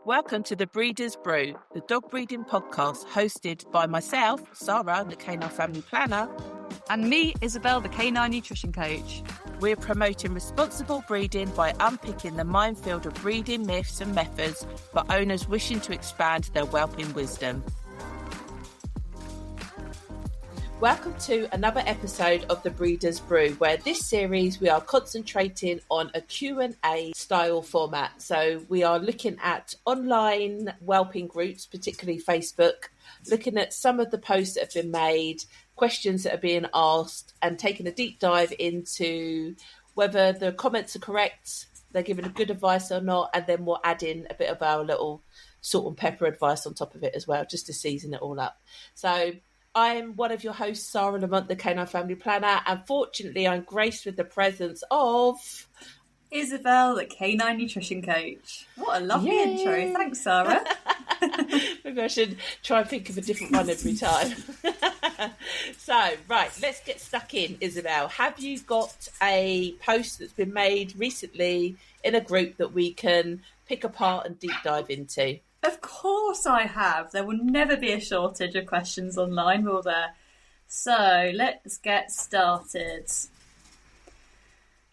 Welcome to the Breeders' Brew, the dog breeding podcast hosted by myself, Sarah, the Canine Family Planner, and me, Isabel, the Canine Nutrition Coach. We're promoting responsible breeding by unpicking the minefield of breeding myths and methods for owners wishing to expand their whelping wisdom. Welcome to another episode of the Breeders' Brew, where this series we are concentrating on a Q&A style format. So we are looking at online whelping groups, particularly Facebook, looking at some of the posts that have been made, questions that are being asked, and taking a deep dive into whether the comments are correct, they're giving a good advice or not, and then we'll add in a bit of our little salt and pepper advice on top of it as well, just to season it all up. So I'm one of your hosts, Sarah Lamont, the Canine Family Planner, and fortunately I'm graced with the presence of Isabel, the Canine Nutrition Coach. What a lovely intro. Thanks, Sarah. Maybe I should try and think of a different one every time. So, right, let's get stuck in, Isabel. Have you got a post that's been made recently in a group that we can pick apart and deep dive into? Of course I have. There will never be a shortage of questions online, will there? So let's get started.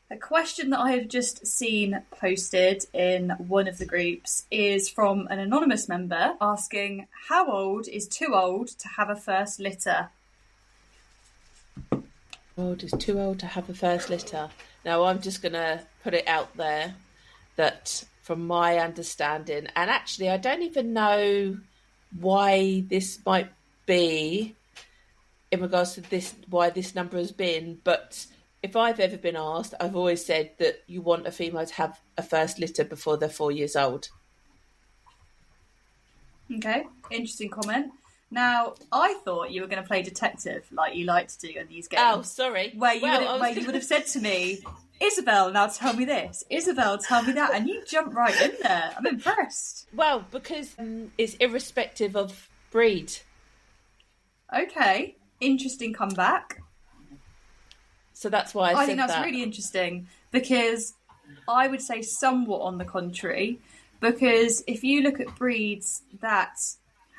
A question that I have just seen posted in one of the groups is from an anonymous member asking, how old is too old to have a first litter? Old is too old to have a first litter. Now, I'm just going to put it out there that from my understanding, and actually I don't even know why this might be in regards to this, why this number has been, but if I've ever been asked, I've always said that you want a female to have a first litter before they're 4 years old. Okay, interesting comment. Now, I thought you were going to play detective like you like to do in these games. Oh, sorry. Where you would have said to me, Isabel, now tell me this. Isabel, tell me that. And you jumped right in there. I'm impressed. Well, because it's irrespective of breed. Okay, interesting comeback. So that's why I think that's really interesting, because I would say somewhat on the contrary, because if you look at breeds that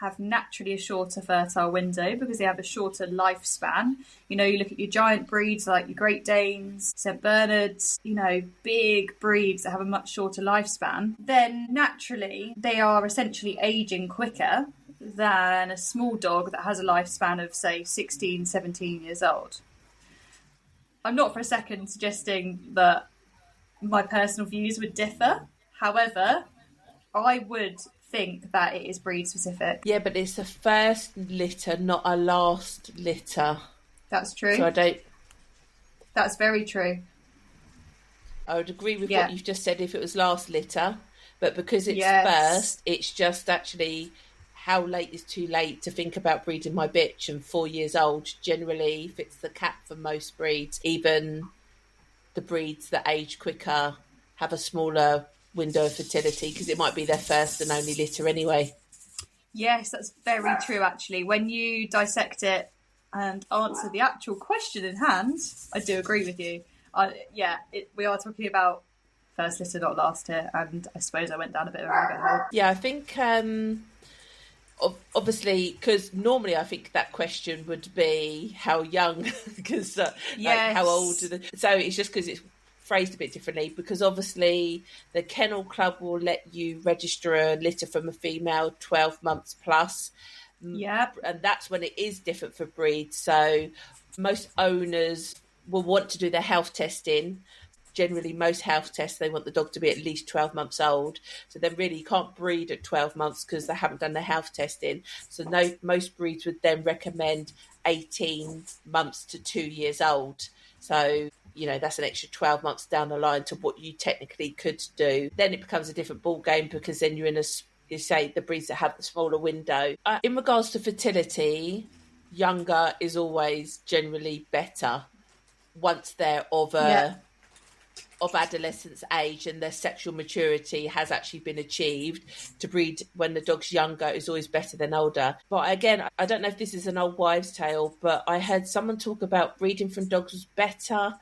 have naturally a shorter fertile window because they have a shorter lifespan, you know, you look at your giant breeds like your Great Danes, St. Bernards, you know, big breeds that have a much shorter lifespan, then naturally they are essentially aging quicker than a small dog that has a lifespan of, say, 16, 17 years old. I'm not for a second suggesting that my personal views would differ. However, I would think that it is breed specific. Yeah, but it's a first litter, not a last litter. That's true. So I don't... That's very true. I would agree with what you've just said if it was last litter, but because it's first, it's just actually how late is too late to think about breeding my bitch, and 4 years old generally fits the cap for most breeds. Even the breeds that age quicker have a smaller window of fertility because it might be their first and only litter anyway. Yes, that's very true actually. When you dissect it and answer the actual question in hand, I do agree with you. We are talking about first litter, not last here, and I suppose I went down a bit of a rabbit hole. Yeah, I think obviously, because normally I think that question would be how young, because like how old are so it's just because it's phrased a bit differently, because obviously the Kennel Club will let you register a litter from a female 12 months plus. Yep. And that's when it is different for breeds. So most owners will want to do their health testing. Generally, most health tests, they want the dog to be at least 12 months old. So then really you can't breed at 12 months because they haven't done their health testing. So most breeds would then recommend 18 months to 2 years old. So, you know, that's an extra 12 months down the line to what you technically could do. Then it becomes a different ball game because then you're in you say the breeds that have the smaller window. In regards to fertility, younger is always generally better once they're of adolescence age and their sexual maturity has actually been achieved. To breed when the dog's younger is always better than older. But again, I don't know if this is an old wives' tale, but I heard someone talk about breeding from dogs was better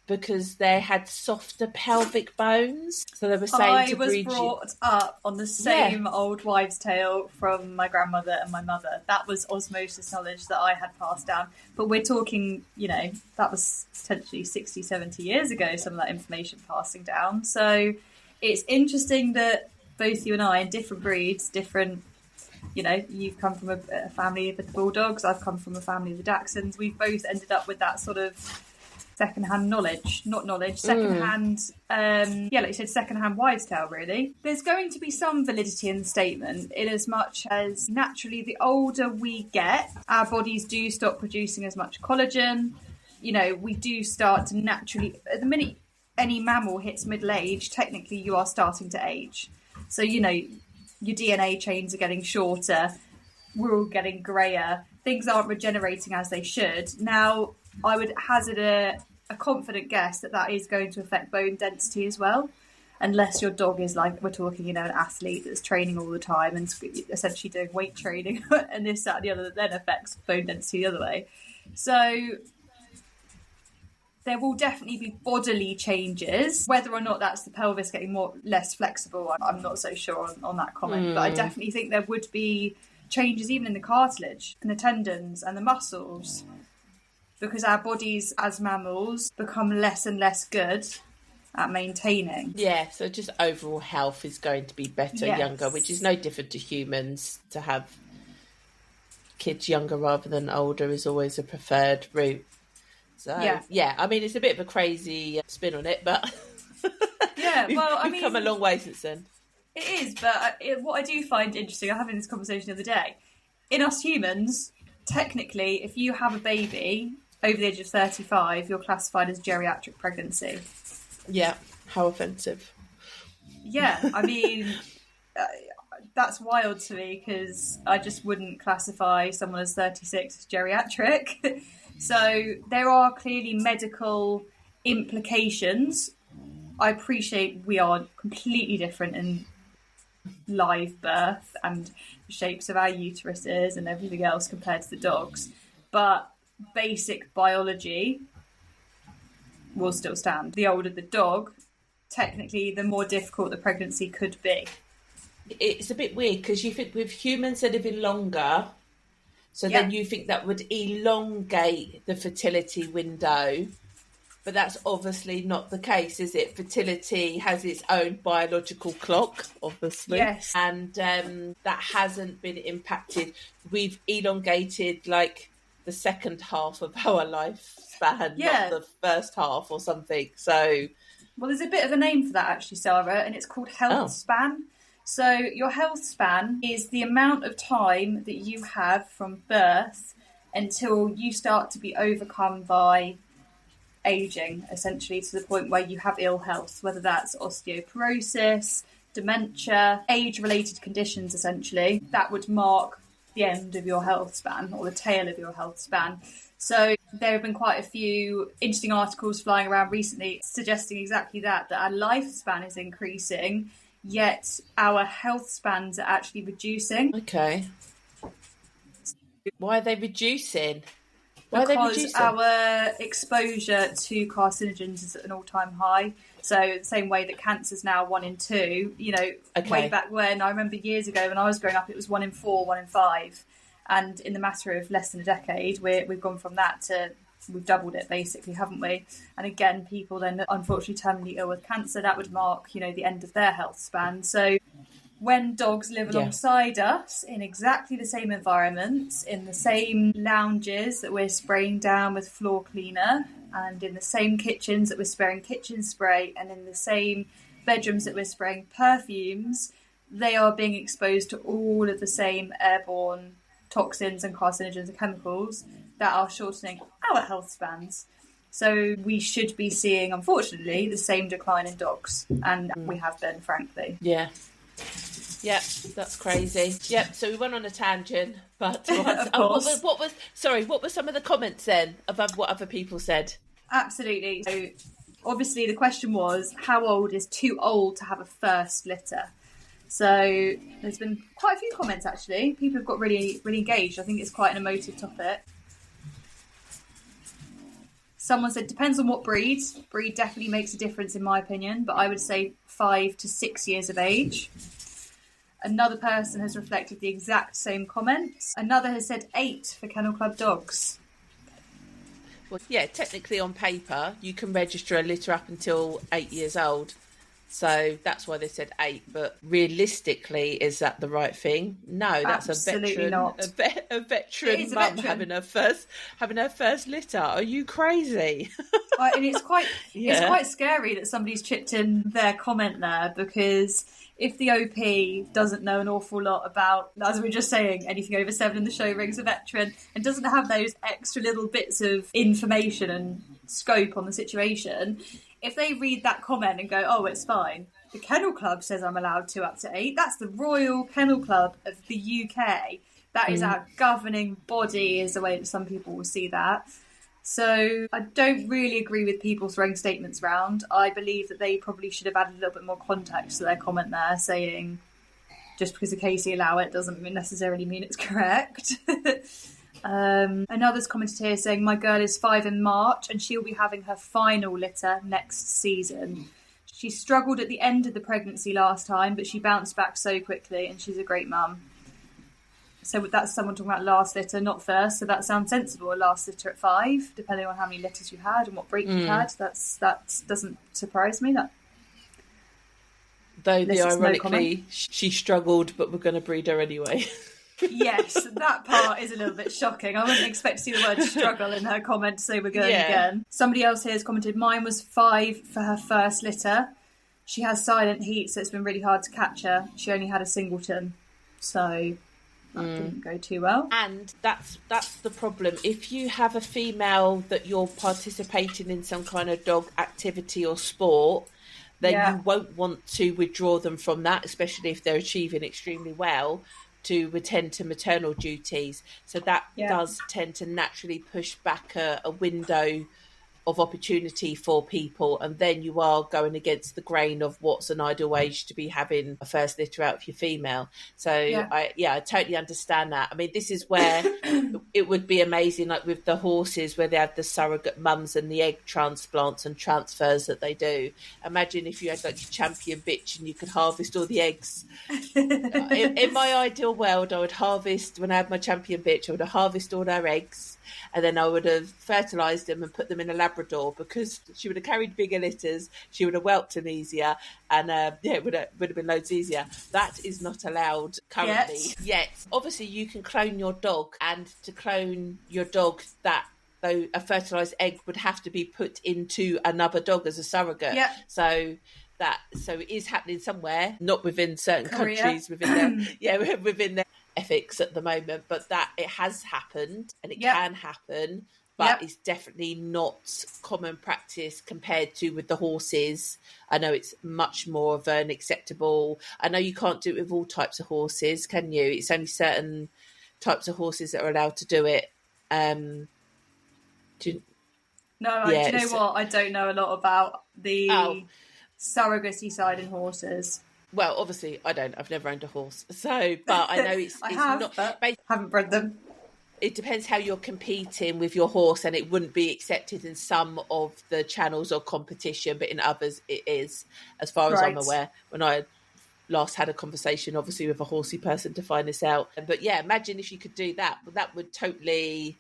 because they had softer pelvic bones. So they were saying to breed you. I was brought up on the same old wives' tale from my grandmother and my mother. That was osmosis knowledge that I had passed down. But we're talking, that was potentially 60, 70 years ago, some of that information passing down. So it's interesting that both you and I, in different breeds, different, you've come from a family of the Bulldogs, I've come from a family of the Dachshunds. We've both ended up with that sort of secondhand knowledge, secondhand, like you said, secondhand wives' tale, really. There's going to be some validity in the statement, in as much as naturally the older we get, our bodies do stop producing as much collagen. We do start to naturally, at the minute any mammal hits middle age, technically you are starting to age. So, your DNA chains are getting shorter, we're all getting greyer, things aren't regenerating as they should. Now, I would hazard a confident guess that is going to affect bone density as well, unless your dog is like, we're talking, an athlete that's training all the time and essentially doing weight training and this, that, and the other, that then affects bone density the other way. So there will definitely be bodily changes. Whether or not that's the pelvis getting less flexible, I'm not so sure on that comment. But I definitely think there would be changes even in the cartilage and the tendons and the muscles, because our bodies as mammals become less and less good at maintaining. Yeah, so just overall health is going to be better younger, which is no different to humans. To have kids younger rather than older is always a preferred route. So, I mean, it's a bit of a crazy spin on it, but we've come a long way since then. It is, but what I do find interesting, I'm having this conversation the other day, in us humans, technically, if you have a baby over the age of 35, you're classified as geriatric pregnancy. Yeah, how offensive. Yeah, I mean, that's wild to me, because I just wouldn't classify someone as 36 as geriatric. So there are clearly medical implications. I appreciate we are completely different in live birth and the shapes of our uteruses and everything else compared to the dogs, but basic biology will still stand. The older the dog, technically the more difficult the pregnancy could be. It's a bit weird, because you think with humans they're living longer, so then you think that would elongate the fertility window, but that's obviously not the case, is it? Fertility has its own biological clock, obviously. Yes. And that hasn't been impacted. We've elongated like the second half of our lifespan, not the first half or something. So, well, there's a bit of a name for that actually, Sarah, and it's called health span. So your health span is the amount of time that you have from birth until you start to be overcome by aging, essentially to the point where you have ill health, whether that's osteoporosis, dementia, age-related conditions, essentially. That would mark the end of your health span, or the tail of your health span. So there have been quite a few interesting articles flying around recently suggesting exactly that our lifespan is increasing, yet our health spans are actually reducing. Okay. Why are they reducing? Because our exposure to carcinogens is at an all-time high. So the same way that cancer's now 1 in 2, way back when, I remember years ago when I was growing up, it was 1 in 4, 1 in 5. And in the matter of less than a decade, we've gone from that to, we've doubled it basically, haven't we? And again, people then unfortunately terminally ill with cancer, that would mark, the end of their health span. So when dogs live alongside us in exactly the same environments, in the same lounges that we're spraying down with floor cleaner, and in the same kitchens that we're spraying kitchen spray, and in the same bedrooms that we're spraying perfumes, they are being exposed to all of the same airborne toxins and carcinogens and chemicals that are shortening our health spans. So we should be seeing, unfortunately, the same decline in dogs, and we have been, frankly. Yeah. Yep, that's crazy. Yep, so we went on a tangent, but what were some of the comments then about what other people said? Absolutely. So obviously the question was, how old is too old to have a first litter? So there's been quite a few comments actually. People have got really, really engaged. I think it's quite an emotive topic. Someone said, depends on what breed. Breed definitely makes a difference in my opinion, but I would say 5 to 6 years of age. Another person has reflected the exact same comments. Another has said 8 for Kennel Club dogs. Well, yeah, technically on paper, you can register a litter up until 8 years old. So that's why they said 8. But realistically, is that the right thing? No, that's Absolutely a veteran, not. a veteran mum having her first litter. Are you crazy? And it's quite scary that somebody's chipped in their comment there, because if the OP doesn't know an awful lot about, as we were just saying, anything over 7 in the show rings a veteran, and doesn't have those extra little bits of information and scope on the situation, if they read that comment and go, oh, it's fine, the Kennel Club says I'm allowed to up to 8, that's the Royal Kennel Club of the UK. That is our governing body, is the way that some people will see that. So I don't really agree with people throwing statements around. I believe that they probably should have added a little bit more context to their comment there, saying just because the KC allow it doesn't necessarily mean it's correct. Another's commented here saying, my girl is 5 in March and she'll be having her final litter next season. She struggled at the end of the pregnancy last time, but she bounced back so quickly and she's a great mum. So that's someone talking about last litter, not first. So that sounds sensible, a last litter at 5, depending on how many litters you had and what break you had. That doesn't surprise me. Though ironically, she struggled, but we're going to breed her anyway. Yes, that part is a little bit shocking. I wouldn't expect to see the word struggle in her comment to say we're going again. Somebody else here has commented, mine was 5 for her first litter. She has silent heat, so it's been really hard to catch her. She only had a singleton, so that didn't go too well. And that's the problem. If you have a female that you're participating in some kind of dog activity or sport, then you won't want to withdraw them from that, especially if they're achieving extremely well, to attend to maternal duties. So that does tend to naturally push back a window of opportunity for people, and then you are going against the grain of what's an ideal age to be having a first litter out of your female. So I totally understand that. I mean, this is where it would be amazing, like with the horses, where they have the surrogate mums and the egg transplants and transfers that they do. Imagine if you had like your champion bitch and you could harvest all the eggs. In my ideal world, I would harvest, when I had my champion bitch, I would harvest all her eggs, and then I would have fertilised them and put them in a Labrador, because she would have carried bigger litters, she would have whelped them easier, and it would have been loads easier. That is not allowed currently. Yet. Obviously, you can clone your dog, and to clone your dog, that though a fertilised egg would have to be put into another dog as a surrogate. Yep. So it is happening somewhere, not within certain countries, within their ethics at the moment, but that it has happened and it can happen, but it's definitely not common practice compared to with the horses. I know it's much more of an acceptable. I know you can't do it with all types of horses, can you? It's only certain types of horses that are allowed to do it. Do you know what? I don't know a lot about the surrogacy side in horses. Well, obviously, I don't. I've never owned a horse, so but I know it's. I haven't bred them. It depends how you're competing with your horse, and it wouldn't be accepted in some of the channels or competition, but in others it is, as far as I'm aware. When I last had a conversation, obviously, with a horsey person to find this out. But yeah, imagine if you could do that. That would totally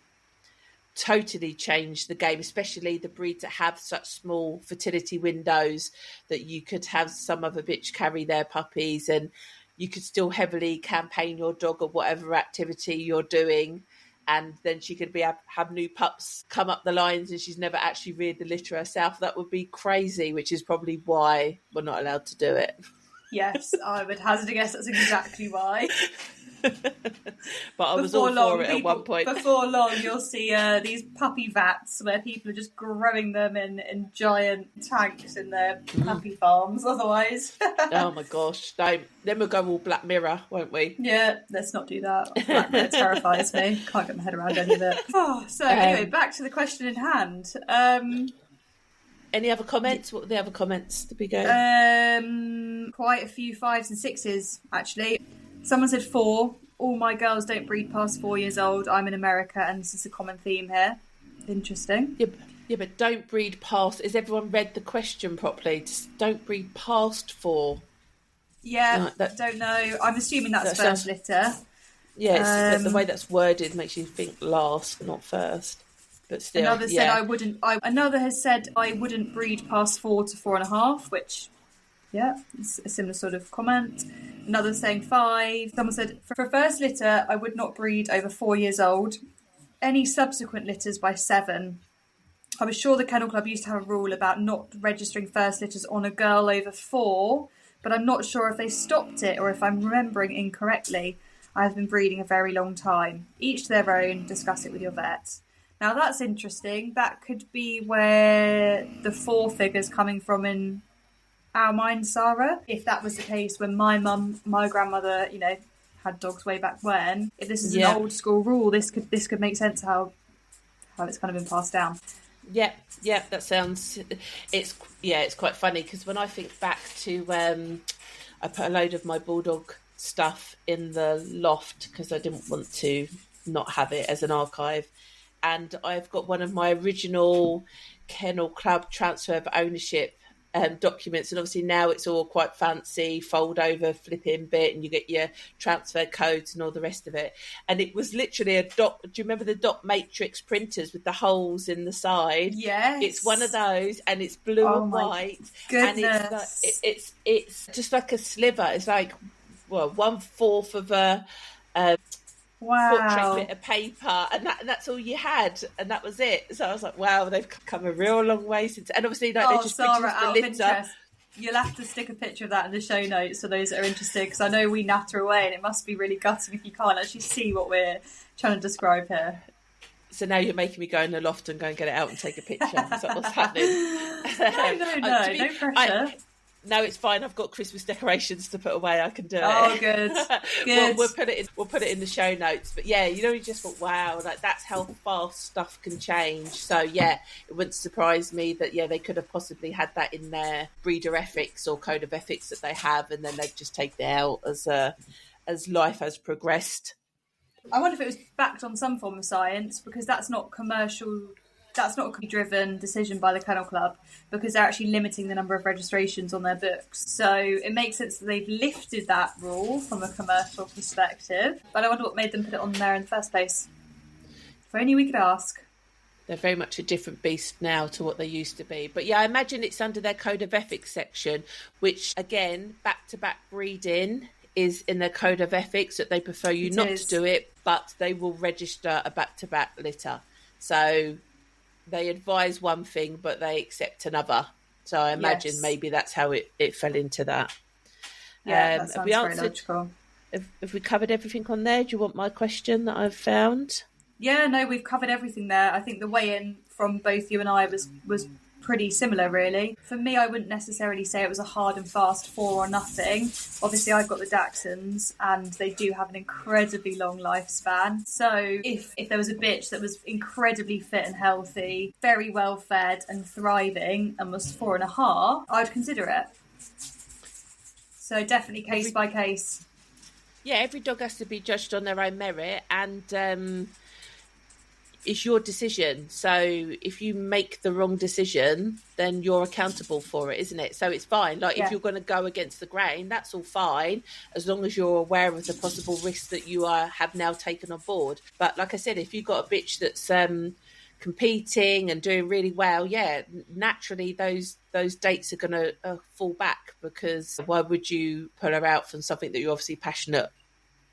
change the game, especially the breeds that have such small fertility windows, that you could have some other bitch carry their puppies and you could still heavily campaign your dog or whatever activity you're doing, and then she could have new pups come up the lines and she's never actually reared the litter herself. That would be crazy, which is probably why we're not allowed to do it. Yes, I would hazard a guess that's exactly why. But I was all for it at one point. Before long, you'll see these puppy vats where people are just growing them in giant tanks in their puppy farms. Otherwise, oh my gosh, don't. Then we'll go all Black Mirror, won't we? Yeah, let's not do that. Black Mirror terrifies me. Can't get my head around any of it. Anyway, back to the question in hand. Any other comments? What were the other comments? Did we go? Quite a few 5s and 6s, actually. Someone said 4. All my girls don't breed past 4 years old. I'm in America, and this is a common theme here. Interesting. Yeah, Yeah, but don't breed past. Has everyone read the question properly? Just don't breed past 4. Yeah, No, that don't know. I'm assuming that's that first sounds. litter. Yeah, it's that the way Um, that's worded makes you think last, not first. But still, Another said yeah, I wouldn't. Another has said I wouldn't breed past 4 to 4.5, which yeah, it's a similar sort of comment. Another saying 5. Someone said for first litter I would not breed over 4 years old. Any subsequent litters by 7. I was sure the Kennel Club used to have a rule about not registering first litters on a girl over 4, but I'm not sure if they stopped it or if I'm remembering incorrectly. I have been breeding a very long time. Each to their own. Discuss it with your vet. Now that's interesting. That could be where the 4 figure's coming from in our mind, Sarah. If that was the case when my grandmother, had dogs way back when. If this is an yeah. old school rule, this could make sense how it's kind of been passed down. Yeah, yeah, that sounds. It's quite funny because when I think back to, I put a load of my bulldog stuff in the loft because I didn't want to not have it as an archive, and I've got one of my original Kennel Club transfer of ownership documents, and obviously now it's all quite fancy, fold over, flipping bit, and you get your transfer codes and all the rest of it. And it was literally a dot. Do you remember the dot matrix printers with the holes in the side? Yes. It's one of those, and it's blue and white, and goodness. it's just like a sliver. It's like 1/4 of a portrait bit of paper, and that's all you had, and that was it. So I was like, wow, they've come a real long way since. And obviously, they just Sarah, printed the out of litter. interest, you'll have to stick a picture of that in the show notes for those that are interested, because I know we natter away, and it must be really gutting if you can't actually see what we're trying to describe here. So now you're making me go in the loft and go and get it out and take a picture. Is that what's happening? No pressure. No, it's fine. I've got Christmas decorations to put away. I can do it. Oh, good. Good. We'll put it in the show notes. But yeah, you just thought, wow, like that's how fast stuff can change. So yeah, it wouldn't surprise me that they could have possibly had that in their breeder ethics or code of ethics that they have, and then they've just taken it out as life has progressed. I wonder if it was backed on some form of science, because that's not commercial. That's not a driven decision by the Kennel Club, because they're actually limiting the number of registrations on their books. So it makes sense that they've lifted that rule from a commercial perspective. But I wonder what made them put it on there in the first place. If only we could ask. They're very much a different beast now to what they used to be. But yeah, I imagine it's under their code of ethics section, which again, back-to-back breeding is in their code of ethics, that they prefer you not to do it, but they will register a back-to-back litter. So they advise one thing, but they accept another. So I imagine maybe that's how it fell into that. Yeah, that sounds very logical. Have we covered everything on there? Do you want my question that I've found? Yeah, no, we've covered everything there. I think the weigh-in from both you and I was pretty similar, really. For me, I wouldn't necessarily say it was a hard and fast 4 or nothing. Obviously, I've got the Dachshunds, and they do have an incredibly long lifespan. So if there was a bitch that was incredibly fit and healthy, very well fed and thriving, and was 4.5, I would consider it. So definitely case by case. Yeah, every dog has to be judged on their own merit, and it's your decision. So if you make the wrong decision, then you're accountable for it, isn't it? So it's fine. Like if you're going to go against the grain, that's all fine, as long as you're aware of the possible risks that you have now taken on board. But like I said, if you've got a bitch that's competing and doing really well, naturally those dates are going to fall back, because why would you pull her out from something that you're obviously passionate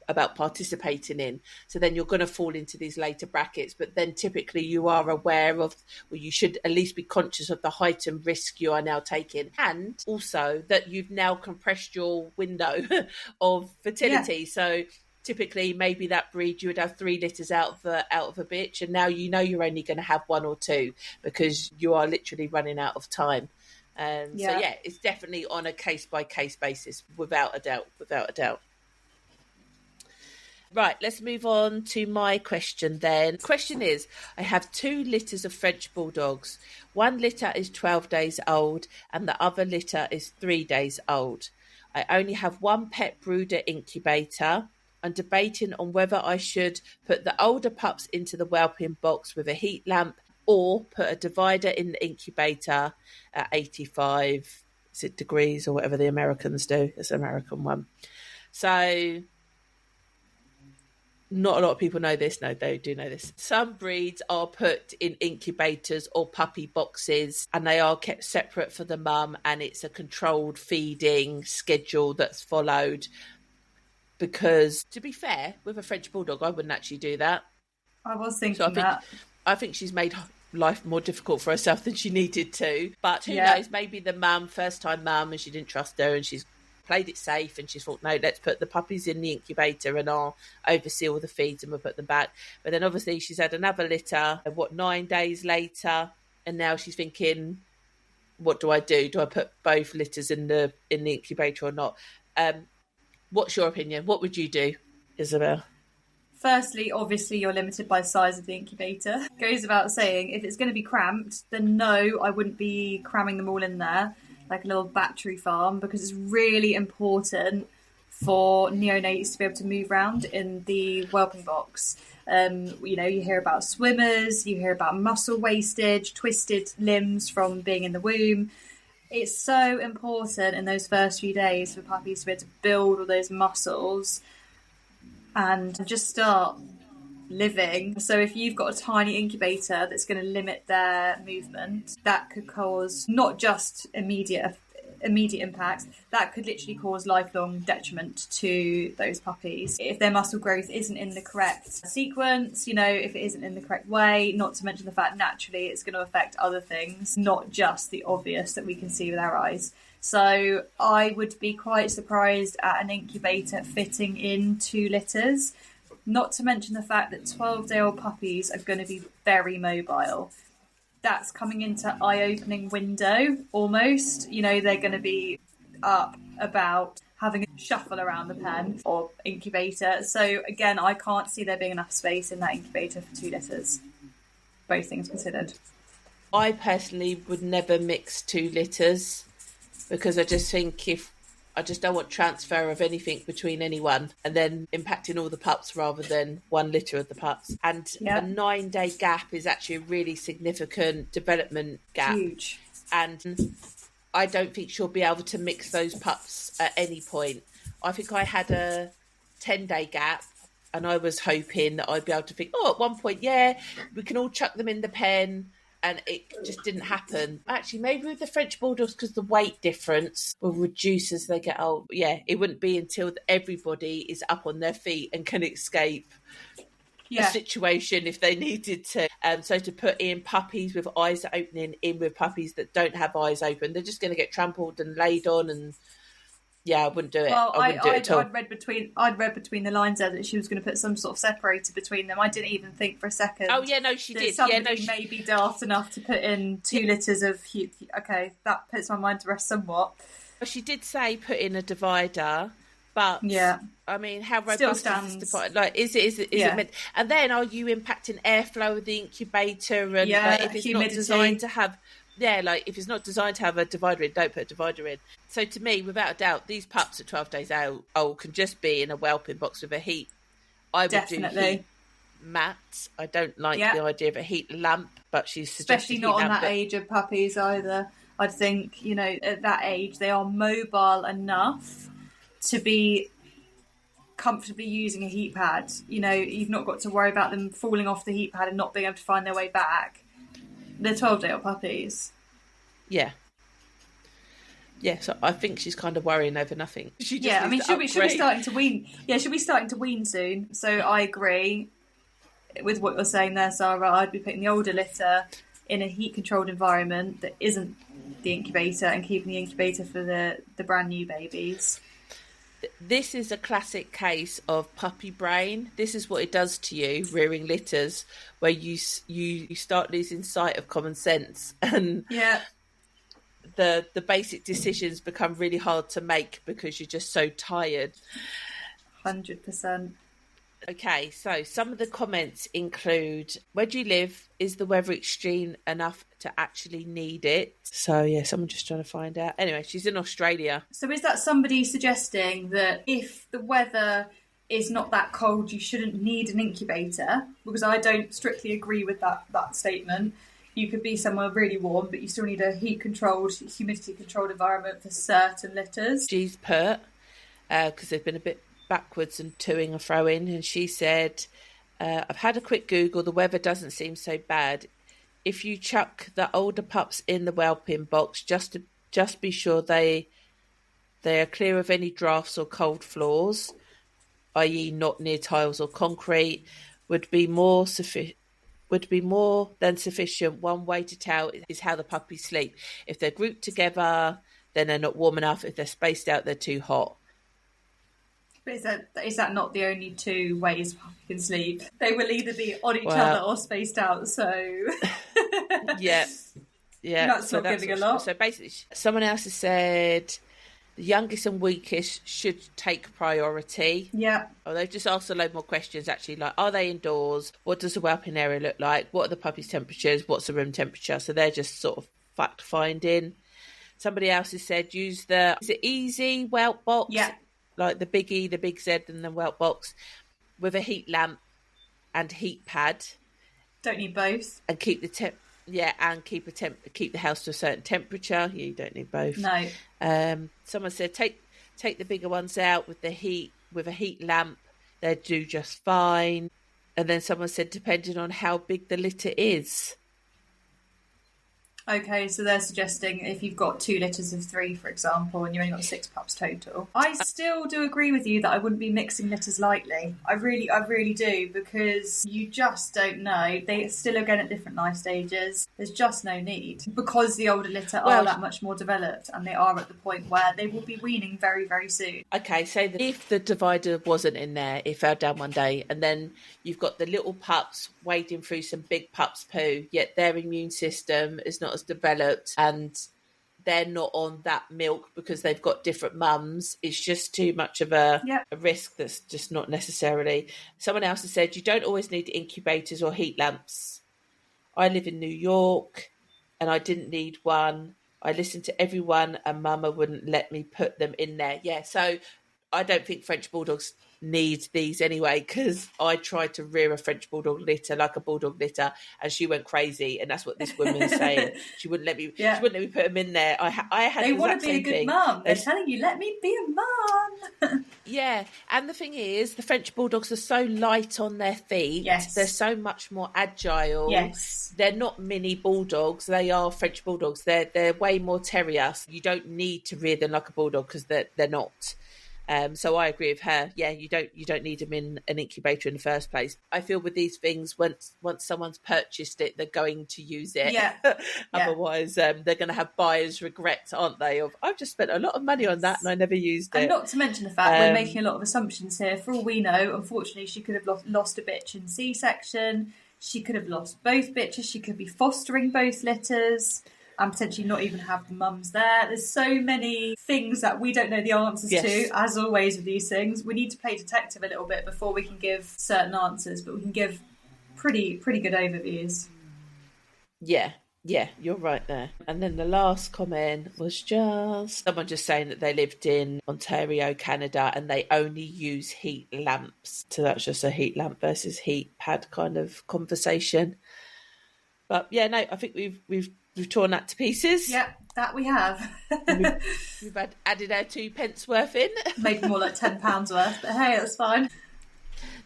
about participating in? So then you're going to fall into these later brackets, but then typically you are aware of, or you should at least be conscious of, the heightened risk you are now taking, and also that you've now compressed your window of fertility. So typically maybe that breed you would have 3 litters out of a bitch, and now you're only going to have 1 or 2 because you are literally running out of time. So it's definitely on a case by case basis, without a doubt. Right, let's move on to my question then. The question is, I have 2 litters of French Bulldogs. One litter is 12 days old and the other litter is 3 days old. I only have 1 pet brooder incubator. I'm debating on whether I should put the older pups into the whelping box with a heat lamp or put a divider in the incubator at 85 degrees or whatever the Americans do. It's an American one. So not a lot of people know this. No, they do know this. Some breeds are put in incubators or puppy boxes, and they are kept separate for the mum, and it's a controlled feeding schedule that's followed. Because, to be fair, with a French Bulldog, I wouldn't actually do that. I was thinking that. I think she's made life more difficult for herself than she needed to. But who knows, maybe the mum, first-time mum, and she didn't trust her, and she's played it safe, and she's thought, no, let's put the puppies in the incubator and I'll oversee all the feeds and we'll put them back. But then obviously she's had another litter, 9 days later, and now she's thinking, what do I do? Do I put both litters in the incubator or not? What's your opinion? What would you do, Isabel? Firstly, obviously, you're limited by the size of the incubator. Goes without saying, if it's going to be cramped, then no, I wouldn't be cramming them all in there like a little battery farm, because it's really important for neonates to be able to move around in the whelping box. You know, you hear about swimmers, you hear about muscle wastage, twisted limbs from being in the womb. It's so important in those first few days for puppies to be able to build all those muscles and just start living. So if you've got a tiny incubator that's going to limit their movement, that could cause not just immediate impacts, that could literally cause lifelong detriment to those puppies. If their muscle growth isn't in the correct sequence, you know, if it isn't in the correct way, not to mention the fact naturally it's going to affect other things, not just the obvious that we can see with our eyes. So I would be quite surprised at an incubator fitting in 2 litters, not to mention the fact that 12-day-old puppies are going to be very mobile. That's coming into eye-opening window almost. You know, they're going to be up about having a shuffle around the pen or incubator. So again, I can't see there being enough space in that incubator for 2 litters, both things considered. I personally would never mix 2 litters, because I just think I just don't want transfer of anything between anyone and then impacting all the pups rather than 1 litter of the pups. And a 9-day gap is actually a really significant development gap. Huge. And I don't think she'll be able to mix those pups at any point. I think I had a 10-day gap, and I was hoping that I'd be able to think, at one point, we can all chuck them in the pen. And it just didn't happen. Actually, maybe with the French Bulldogs, because the weight difference will reduce as they get old. Yeah, it wouldn't be until everybody is up on their feet and can escape a situation if they needed to. So to put in puppies with eyes opening in with puppies that don't have eyes open, they're just going to get trampled and laid on, and I wouldn't do it. Well, I wouldn't do it at all. I'd read between the lines there that she was going to put some sort of separator between them. I didn't even think for a second. Oh yeah, no, she did. Somebody may be daft enough to put in 2 litters of. Okay, that puts my mind to rest somewhat. Well, she did say put in a divider, but I mean, how robust is this divider? Like, is it meant? And then, are you impacting airflow of the incubator? And if it's humidity. Not designed to have. Like if it's not designed to have a divider in, don't put a divider in. So to me, without a doubt, these pups at 12 days old can just be in a whelping box with a heat. I would do heat mats. I don't like the idea of a heat lamp, but she's suggested especially not on that age of puppies either. I'd think, you know, at that age, they are mobile enough to be comfortably using a heat pad. You know, you've not got to worry about them falling off the heat pad and not being able to find their way back. They're 12-day-old puppies. Yeah, so I think she's kind of worrying over nothing. She'll be starting to wean. Yeah, she'll be starting to wean soon. So I agree with what you're saying there, Sarah. I'd be putting the older litter in a heat-controlled environment that isn't the incubator and keeping the incubator for the brand new babies. This is a classic case of puppy brain. This is what it does to you, rearing litters, where you start losing sight of common sense, and the basic decisions become really hard to make because you're just so tired. 100%. Okay, so some of the comments include, where do you live? Is the weather extreme enough to actually need it? So, someone just trying to find out. Anyway, she's in Australia. So is that somebody suggesting that if the weather is not that cold, you shouldn't need an incubator? Because I don't strictly agree with that statement. You could be somewhere really warm, but you still need a heat-controlled, humidity-controlled environment for certain litters. She's put, because they've been a bit backwards and toing and froing, and she said, I've had a quick Google, the weather doesn't seem so bad. If you chuck the older pups in the whelping box, just be sure they are clear of any drafts or cold floors, i.e. not near tiles or concrete, would be more than sufficient. One way to tell is how the puppies sleep. If they're grouped together, then they're not warm enough. If they're spaced out, they're too hot. But is that not the only two ways puppies can sleep? They will either be on each other or spaced out, so... Yeah. That's not giving a lot. So basically, someone else has said the youngest and weakest should take priority. Yeah. Oh, they've just asked a load more questions, actually, like, are they indoors? What does the whelping area look like? What are the puppy's temperatures? What's the room temperature? So they're just sort of fact-finding. Somebody else has said use is it easy whelp box? Yeah. Like the big E, the big Z, and the whelp box with a heat lamp and heat pad. Don't need both. And keep the keep the house to a certain temperature. You don't need both. No. Someone said take the bigger ones out with a heat lamp. They do just fine. And then someone said depending on how big the litter is. Okay, so they're suggesting if you've got 2 litters of 3, for example, and you've only got 6 pups total. I still do agree with you that I wouldn't be mixing litters lightly. I really do, because you just don't know. They still again at different life stages. There's just no need, because the older litter are that much more developed, and they are at the point where they will be weaning very, very soon. Okay, so if the divider wasn't in there, it fell down one day, and then you've got the little pups wading through some big pups' poo, yet their immune system is not as developed and they're not on that milk because they've got different mums. It's just too much of a risk that's just not necessarily. Someone else has said you don't always need incubators or heat lamps. I live in New York and I didn't need one. I listened to everyone and mama wouldn't let me put them in there. Yeah, so I don't think French Bulldogs need these anyway, because I tried to rear a French Bulldog litter, like a Bulldog litter, and she went crazy. And that's what this woman is saying. She wouldn't let me. She wouldn't let me put them in there. I had. They want to be a good mum. They're telling you, let me be a mum. Yeah, and the thing is, the French Bulldogs are so light on their feet. Yes, they're so much more agile. Yes, they're not mini Bulldogs. They are French Bulldogs. They're way more terrier. You don't need to rear them like a Bulldog because they're not. So I agree with her. Yeah, you don't need them in an incubator in the first place. I feel with these things, once someone's purchased it, they're going to use it. Yeah. Otherwise, they're going to have buyer's regret, aren't they? Of I've just spent a lot of money on that and I never used it. And not to mention the fact we're making a lot of assumptions here. For all we know, unfortunately, she could have lost a bitch in C-section. She could have lost both bitches. She could be fostering both litters. And potentially not even have the mums there. There's so many things that we don't know the answers to, as always with these things. We need to play detective a little bit before we can give certain answers, but we can give pretty good overviews. Yeah, you're right there. And then the last comment was just someone just saying that they lived in Ontario, Canada, and they only use heat lamps. So that's just a heat lamp versus heat pad kind of conversation. But yeah, no, I think we've torn that to pieces. Yep, that we have. we've added our 2 pence worth in. Maybe more like £10 worth, but hey, that's fine.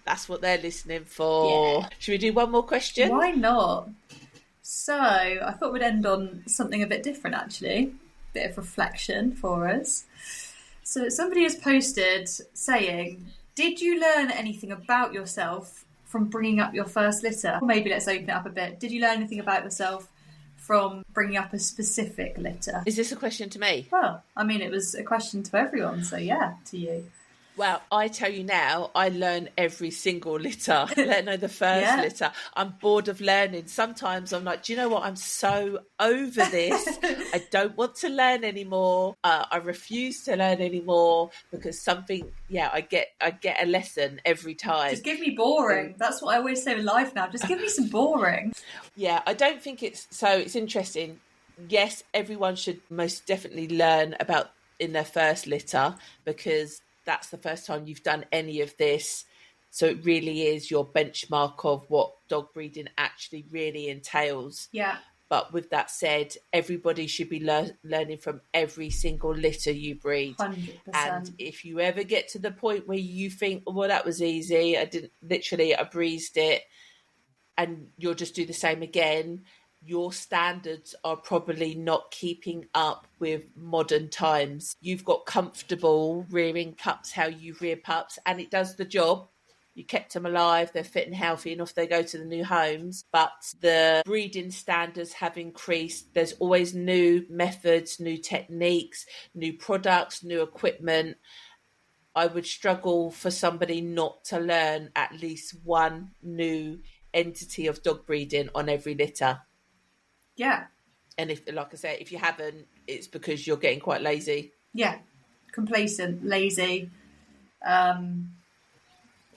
That's what they're listening for. Yeah. Should we do one more question? Why not? So, I thought we'd end on something a bit different, actually. Bit of reflection for us. So, somebody has posted saying, did you learn anything about yourself from bringing up your first litter? Or maybe let's open it up a bit. Did you learn anything about yourself from bringing up a specific litter? Is this a question to me? Well, I mean, it was a question to everyone, so yeah, to you. Well, I tell you now, I learn every single litter, let alone the first litter. I'm bored of learning. Sometimes I'm like, do you know what? I'm so over this. I don't want to learn anymore. I refuse to learn anymore because I get a lesson every time. Just give me boring. That's what I always say with life now. Just give me some boring. Yeah, I don't think it's interesting. Yes, everyone should most definitely learn about in their first litter because that's the first time you've done any of this. So it really is your benchmark of what dog breeding actually really entails. Yeah. But with that said, everybody should be learning from every single litter you breed. 100%. And if you ever get to the point where you think, well, that was easy, I breezed it, and you'll just do the same again, your standards are probably not keeping up with modern times. You've got comfortable rearing pups how you rear pups, and it does the job. You kept them alive, they're fit and healthy, and off they go to the new homes. But the breeding standards have increased. There's always new methods, new techniques, new products, new equipment. I would struggle for somebody not to learn at least one new entity of dog breeding on every litter. Yeah. And if, like I say, if you haven't, it's because you're getting quite lazy. Yeah. Complacent, lazy.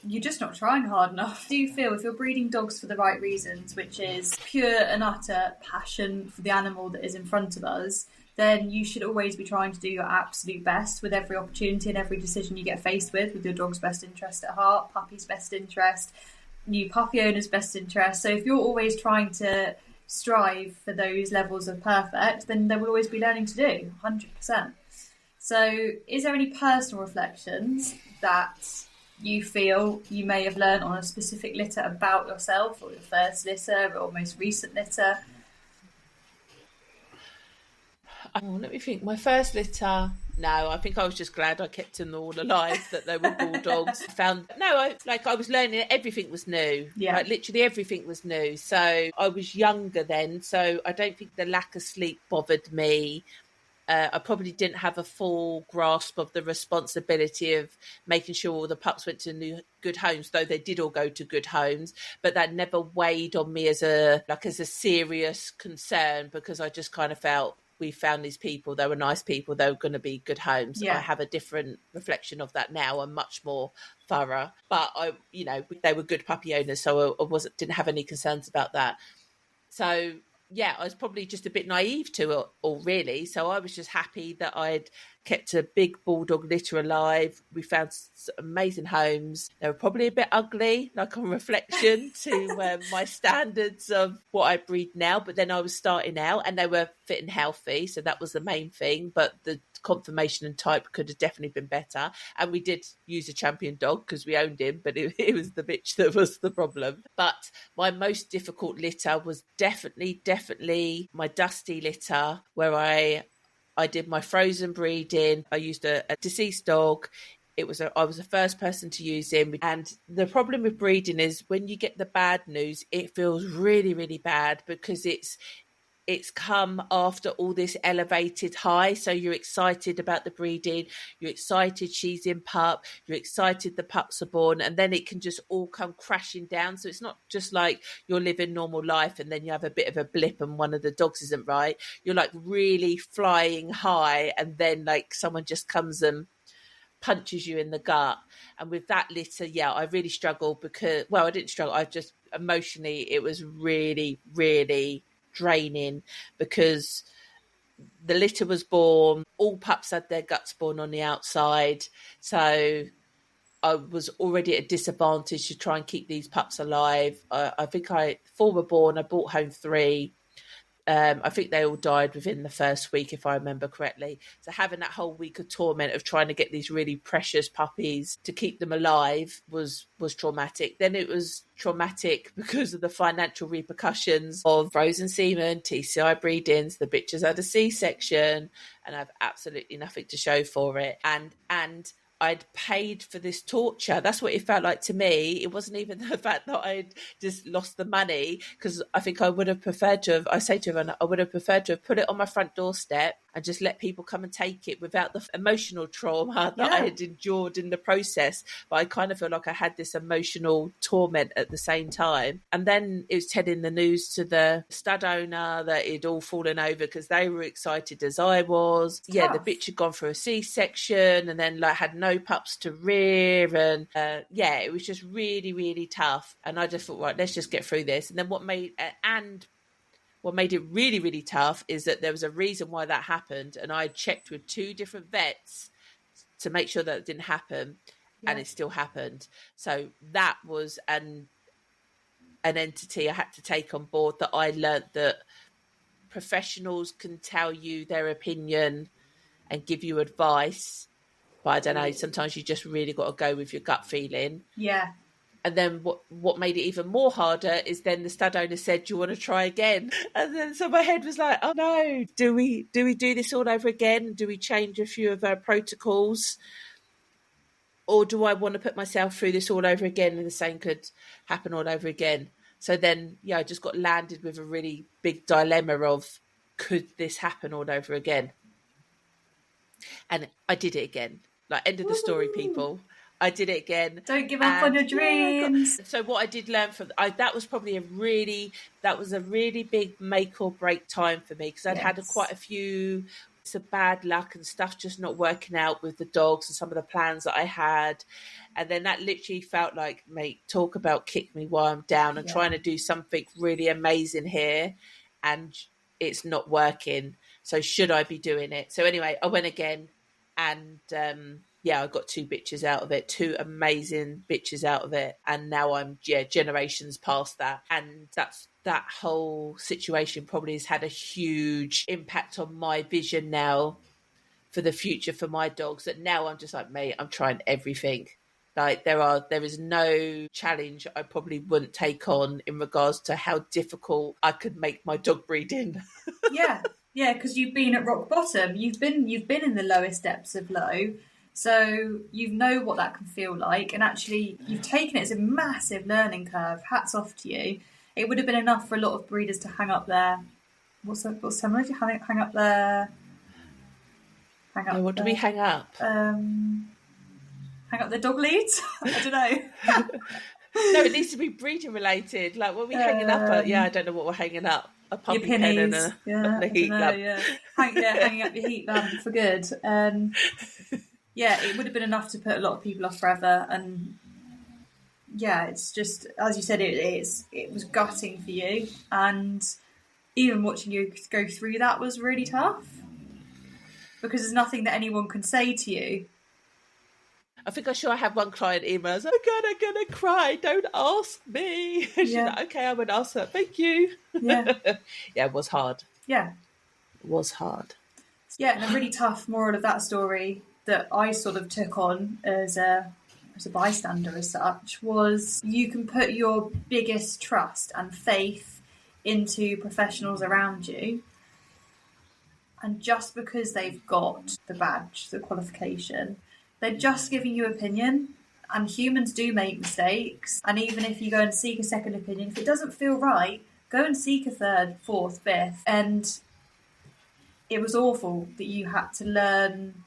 You're just not trying hard enough. Do you feel if you're breeding dogs for the right reasons, which is pure and utter passion for the animal that is in front of us, then you should always be trying to do your absolute best with every opportunity and every decision you get faced with your dog's best interest at heart, puppy's best interest, new puppy owner's best interest. So if you're always trying to strive for those levels of perfect, then there will always be learning to do, 100%. So is there any personal reflections that you feel you may have learned on a specific litter about yourself, or your first litter or most recent litter? Let me think. My first litter, no, I think I was just glad I kept them all alive, that they were bulldogs. I was learning everything was new. Yeah. Like literally everything was new. So I was younger then, so I don't think the lack of sleep bothered me. I probably didn't have a full grasp of the responsibility of making sure all the pups went to good homes, though they did all go to good homes. But that never weighed on me as a serious concern, because I just kind of felt we found these people, they were nice people, they were going to be good homes. Yeah. I have a different reflection of that now. I'm much more thorough, but they were good puppy owners, so I didn't have any concerns about that. So yeah, I was probably just a bit naive to it all, really. So I was just happy that I'd kept a big bulldog litter alive. We found amazing homes. They were probably a bit ugly, like on reflection to my standards of what I breed now. But then I was starting out, and they were fit and healthy. So that was the main thing. But the conformation and type could have definitely been better. And we did use a champion dog because we owned him, but it was the bitch that was the problem. But my most difficult litter was definitely my dusty litter, where I did my frozen breeding. I used a deceased dog. I was the first person to use him. And the problem with breeding is when you get the bad news, it feels really, really bad, because it's come after all this elevated high. So you're excited about the breeding, you're excited she's in pup, you're excited the pups are born, and then it can just all come crashing down. So it's not just like you're living normal life and then you have a bit of a blip and one of the dogs isn't right. You're like really flying high, and then like someone just comes and punches you in the gut. And with that litter, yeah, I really struggled because, well, I didn't struggle, I just emotionally, it was really, really draining, because the litter was born, all pups had their guts born on the outside, so I was already at a disadvantage to try and keep these pups alive. I think 4 were born, I brought home 3. I think they all died within the first week, if I remember correctly. So having that whole week of torment of trying to get these really precious puppies to keep them alive was traumatic. Then it was traumatic because of the financial repercussions of frozen semen, TCI breedings. The bitches had a C-section, and I have absolutely nothing to show for it. And I'd paid for this torture. That's what it felt like to me. It wasn't even the fact that I'd just lost the money, because I think I would have preferred to have, I say to everyone, I would have preferred to have put it on my front doorstep and just let people come and take it without the emotional trauma that I had endured in the process. But I kind of feel like I had this emotional torment at the same time. And then it was telling the news to the stud owner that it'd all fallen over, because they were excited as I was. Yeah, the bitch had gone through a C-section and then like had no pups to rear, and it was just really, really tough. And I just thought, right, let's just get through this. And then what made it really, really tough is that there was a reason why that happened, and I checked with 2 different vets to make sure that it didn't happen, and it still happened. So that was an entity I had to take on board, that I learnt that professionals can tell you their opinion and give you advice, but I don't know, sometimes you just really got to go with your gut feeling. Yeah. And then what made it even more harder is then the stud owner said, "Do you want to try again?" And then so my head was like, "Oh no, do we do this all over again? Do we change a few of our protocols, or do I want to put myself through this all over again and the same could happen all over again?" So then, I just got landed with a really big dilemma of, could this happen all over again? And I did it again. Like, end of the story, people. I did it again. Don't give up on your dreams. So what I did learn from that was probably a really big make or break time for me, because I'd had quite a few of bad luck and stuff just not working out with the dogs and some of the plans that I had. And then that literally felt like, mate, talk about kick me while I'm down and trying to do something really amazing here, and it's not working. So should I be doing it? So anyway, I went again, and I got 2 bitches out of it, 2 amazing bitches out of it. And now I'm generations past that. And that whole situation probably has had a huge impact on my vision now for the future for my dogs, that now I'm just like, mate, I'm trying everything. Like, there is no challenge I probably wouldn't take on in regards to how difficult I could make my dog breeding. Yeah, because you've been at rock bottom. You've been in the lowest depths of low. So you know what that can feel like, and actually you've taken it as a massive learning curve. Hats off to you. It would have been enough for a lot of breeders to hang up their what's the terminology? Hang up their what do we hang up? Hang up their dog leads. I don't know. No, it needs to be breeding related. Like, what are we hanging up at? I don't know what we're hanging up. A puppy pen and a heat lamp. Hanging up your heat lamp for good. It would have been enough to put a lot of people off forever. And it's just, as you said, it was gutting for you. And even watching you go through that was really tough, because there's nothing that anyone can say to you. I think I had one client email. I was like, "Oh God, I'm going to cry. Don't ask me." She's like, "Okay, I won't ask her. Thank you." Yeah. It was hard. Yeah. It was hard. Yeah, and a really tough moral of that story that I sort of took on as a bystander as such was, you can put your biggest trust and faith into professionals around you, and just because they've got the badge, the qualification, they're just giving you opinion, and humans do make mistakes. And even if you go and seek a second opinion, if it doesn't feel right, go and seek a third, fourth, fifth. And it was awful that you had to learn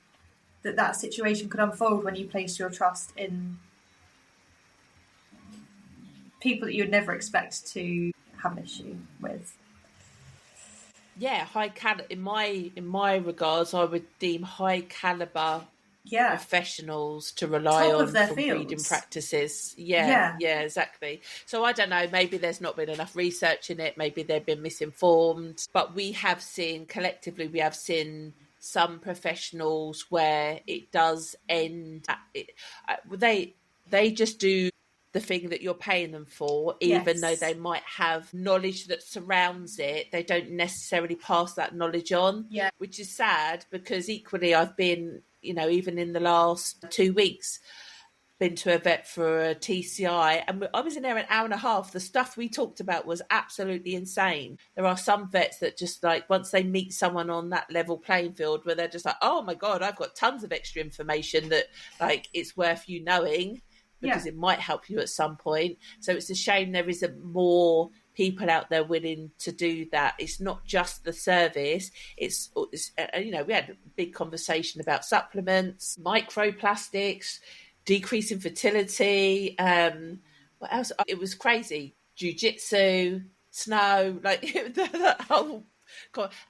that situation could unfold when you placed your trust in people that you'd never expect to have an issue with. Yeah, in my regards, I would deem high caliber professionals to rely Top on of their for fields. breeding practices. Yeah, exactly. So I don't know, maybe there's not been enough research in it, maybe they've been misinformed, but we have seen some professionals where it does end they just do the thing that you're paying them for, even though they might have knowledge that surrounds it, they don't necessarily pass that knowledge on, which is sad, because equally I've been, even in the last 2 weeks, been to a vet for a TCI, and I was in there an hour and a half. The stuff we talked about was absolutely insane. There are some vets that just, like, once they meet someone on that level playing field where they're just like, "Oh my God, I've got tons of extra information that, like, it's worth you knowing, because it might help you at some point." So it's a shame there isn't more people out there willing to do that. It's not just the service. It's we had a big conversation about supplements, microplastics, decreasing fertility. What else? It was crazy. Jiu-jitsu, snow, like that whole.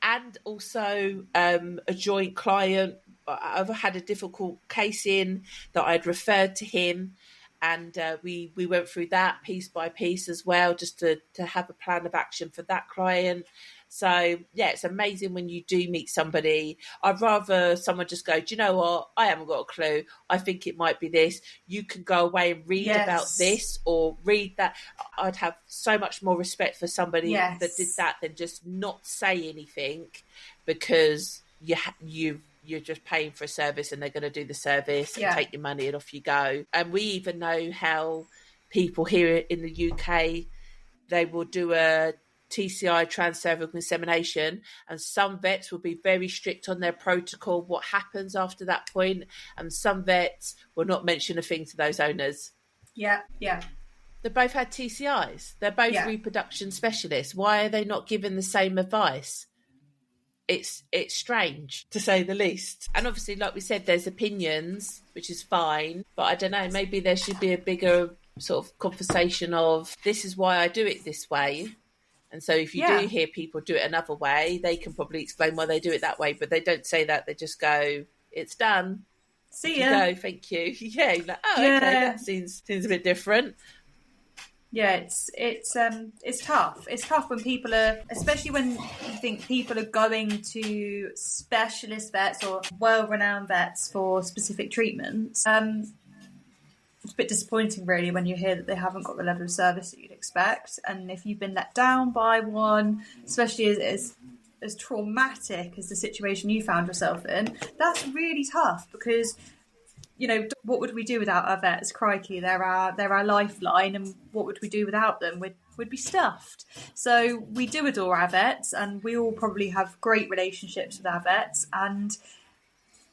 And also a joint client. I've had a difficult case in that I'd referred to him. And we went through that piece by piece as well, just to have a plan of action for that client. So, yeah, it's amazing when you do meet somebody. I'd rather someone just go, do you know what? I haven't got a clue. I think it might be this. You can go away and read about this or read that. I'd have so much more respect for somebody that did that than just not say anything, because you're just paying for a service and they're going to do the service and take your money and off you go. And we even know how people here in the UK, they will do a TCI, transcervical insemination, and some vets will be very strict on their protocol, what happens after that point, and some vets will not mention a thing to those owners. They both had TCIs. They're both reproduction specialists. Why are they not given the same advice? It's strange, to say the least. And obviously, like we said, there's opinions, which is fine, but I don't know, maybe there should be a bigger sort of conversation of, this is why I do it this way. And so if you do hear people do it another way, they can probably explain why they do it that way, but they don't say that. They just go, it's done. See ya. Go, thank you. Yeah, you're like, okay, that seems a bit different. Yeah, it's tough. It's tough when people are, especially when you think people are going to specialist vets or well-renowned vets for specific treatments. It's a bit disappointing, really, when you hear that they haven't got the level of service that you'd expect. And if you've been let down by one, especially as traumatic as the situation you found yourself in, that's really tough, because, you know, what would we do without our vets? Crikey, they're our lifeline, and what would we do without them? We'd be stuffed. So we do adore our vets, and we all probably have great relationships with our vets. And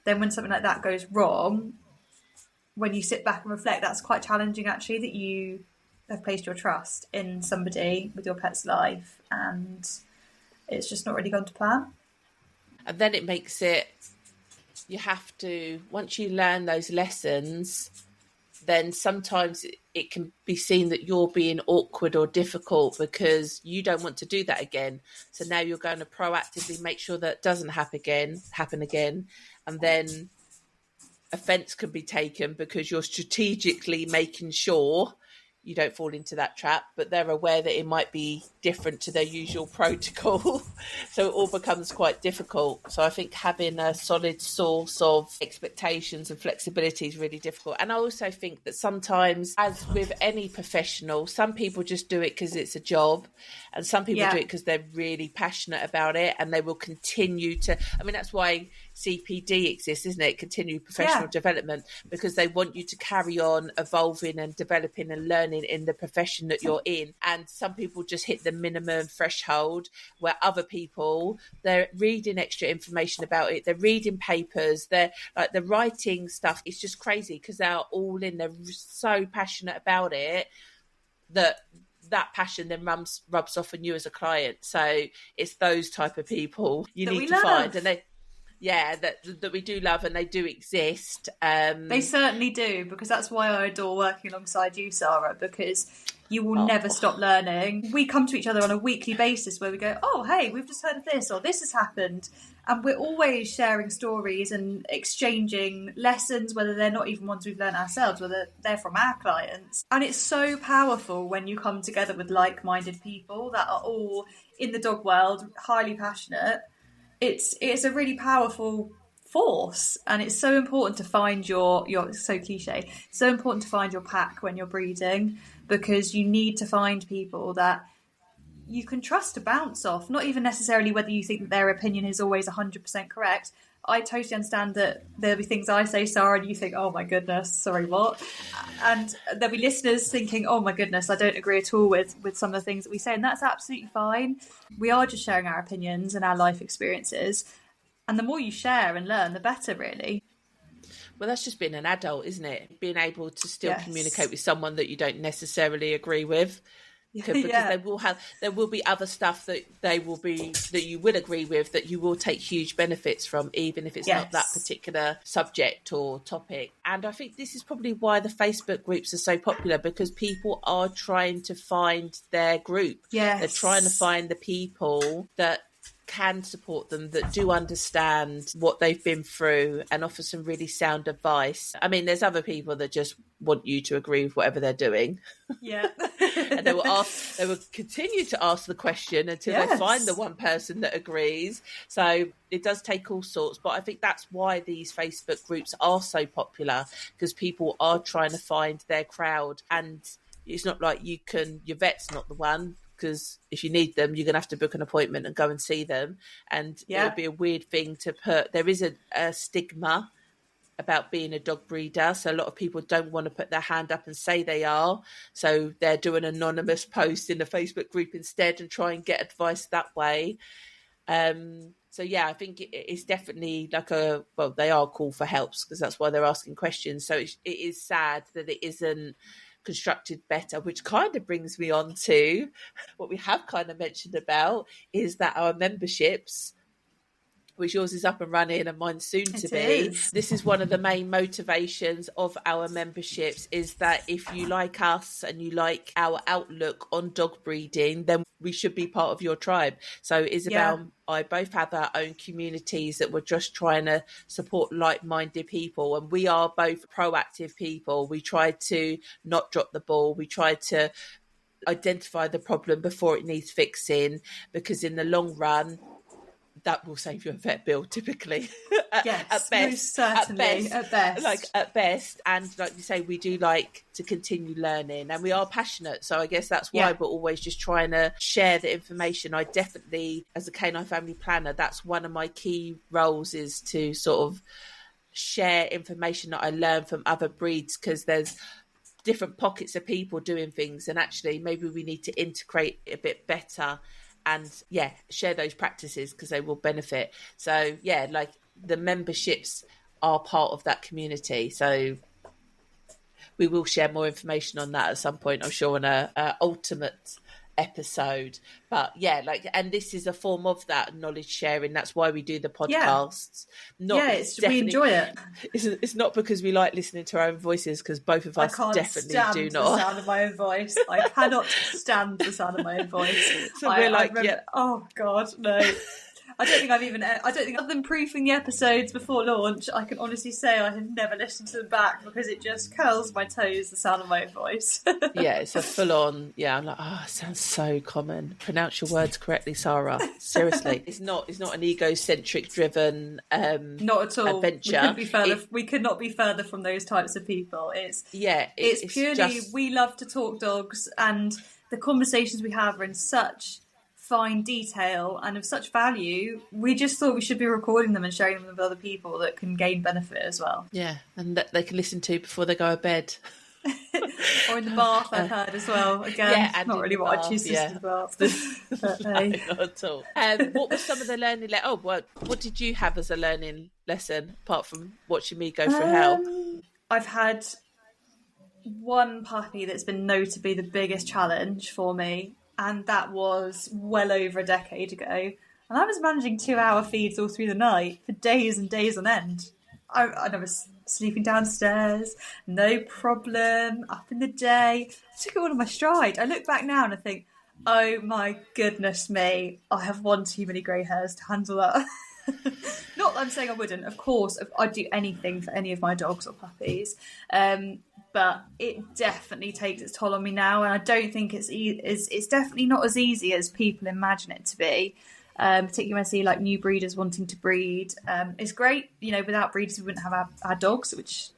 then when something like that goes wrong, when you sit back and reflect, that's quite challenging, actually, that you have placed your trust in somebody with your pet's life and it's just not really gone to plan. And then it makes it, you have to, once you learn those lessons, then sometimes it can be seen that you're being awkward or difficult because you don't want to do that again. So now you're going to proactively make sure that doesn't happen again. And then offence can be taken because you're strategically making sure you don't fall into that trap, but they're aware that it might be different to their usual protocol. So it all becomes quite difficult. So I think having a solid source of expectations and flexibility is really difficult. And I also think that sometimes, as with any professional, some people just do it because it's a job, and some people do it because they're really passionate about it, and they will continue to, I mean, that's why CPD exists, isn't it? Continued professional development, because they want you to carry on evolving and developing and learning in the profession that you're in. And some people just hit the minimum threshold, where other people, they're reading extra information about it, they're reading papers, they're like, the writing stuff is just crazy because they're all in, they're so passionate about it that passion then rubs off on you as a client. So it's those type of people you need to find, and they that we do love, and they do exist. They certainly do, because that's why I adore working alongside you, Sarah, because you will never stop learning. We come to each other on a weekly basis where we go, oh, hey, we've just heard of this, or this has happened. And we're always sharing stories and exchanging lessons, whether they're not even ones we've learned ourselves, whether they're from our clients. And it's so powerful when you come together with like-minded people that are all in the dog world, highly passionate. It's a really powerful force, and it's so important to find your it's so cliche, so important to find your pack when you're breeding, because you need to find people that you can trust to bounce off, not even necessarily whether you think that their opinion is always 100% correct. I totally understand that there'll be things I say, Sarah, and you think, oh my goodness, sorry, what? And there'll be listeners thinking, oh my goodness, I don't agree at all with some of the things that we say, and that's absolutely fine. We are just sharing our opinions and our life experiences, and the more you share and learn, the better, really. Well, that's just being an adult, isn't it? Being able to still communicate with someone that you don't necessarily agree with. Because there will be other stuff that you will agree with, that you will take huge benefits from, even if it's not that particular subject or topic. And I think this is probably why the Facebook groups are so popular, because people are trying to find their group. They're trying to find the people that can support them, that do understand what they've been through and offer some really sound advice. I mean, there's other people that just want you to agree with whatever they're doing. Yeah. And they will continue to ask the question until they find the one person that agrees. So it does take all sorts, but I think that's why these Facebook groups are so popular, because people are trying to find their crowd. And it's not like your vet's not the one, because if you need them, you're going to have to book an appointment and go and see them. And it would be a weird thing to put. There is a stigma about being a dog breeder, so a lot of people don't want to put their hand up and say they are, so they're doing an anonymous post in a Facebook group instead and try and get advice that way. So yeah, I think it's definitely like they are call for helps, because that's why they're asking questions. So it is sad that it isn't constructed better, which kind of brings me on to what we have kind of mentioned about, is that our memberships, which yours is up and running and mine's soon to be. This is one of the main motivations of our memberships, is that if you like us and you like our outlook on dog breeding, then we should be part of your tribe. So Isabel and I both have our own communities that we're just trying to support like-minded people, and we are both proactive people. We try to not drop the ball. We try to identify the problem before it needs fixing, because in the long run, that will save you a vet bill typically. at best, most certainly, at best. And like you say, we do like to continue learning, and we are passionate. So I guess that's why we're always just trying to share the information. I definitely, as a canine family planner, that's one of my key roles, is to sort of share information that I learn from other breeds, because there's different pockets of people doing things, and actually maybe we need to integrate a bit better and share those practices, because they will benefit. So like the memberships are part of that community. So we will share more information on that at some point, I'm sure, on a ultimate episode. But and this is a form of that knowledge sharing. That's why we do the podcasts. We enjoy it. It's not because we like listening to our own voices, because both of us definitely do not. The sound of my own voice. I cannot stand the sound of my own voice. So we're like, oh God, no. I don't think other than proofing the episodes before launch, I can honestly say I have never listened to them back, because it just curls my toes, the sound of my own voice. It's a full on, I'm like, it sounds so common. Pronounce your words correctly, Sarah. Seriously. It's not an egocentric driven not at all. Adventure. We could not be further from those types of people. It's purely just... we love to talk dogs, and the conversations we have are in such fine detail and of such value. We just thought we should be recording them and sharing them with other people that can gain benefit as well. And that they can listen to before they go to bed. Or in the bath, I've heard as well. Again, not really what I choose to do in the bath. But, no, not at all. What was some of the learning? What did you have as a learning lesson, apart from watching me go through hell? I've had one puppy that's been known to be the biggest challenge for me, and that was well over a decade ago. And I was managing 2-hour feeds all through the night for days and days on end. I was sleeping downstairs, no problem, up in the day. I took it all in my stride. I look back now and I think, oh my goodness me, I have one too many grey hairs to handle that. Not that I'm saying I wouldn't. Of course, I'd do anything for any of my dogs or puppies. But it definitely takes its toll on me now, and I don't think it's definitely not as easy as people imagine it to be. Particularly when I see like new breeders wanting to breed. It's great, without breeders we wouldn't have our dogs, which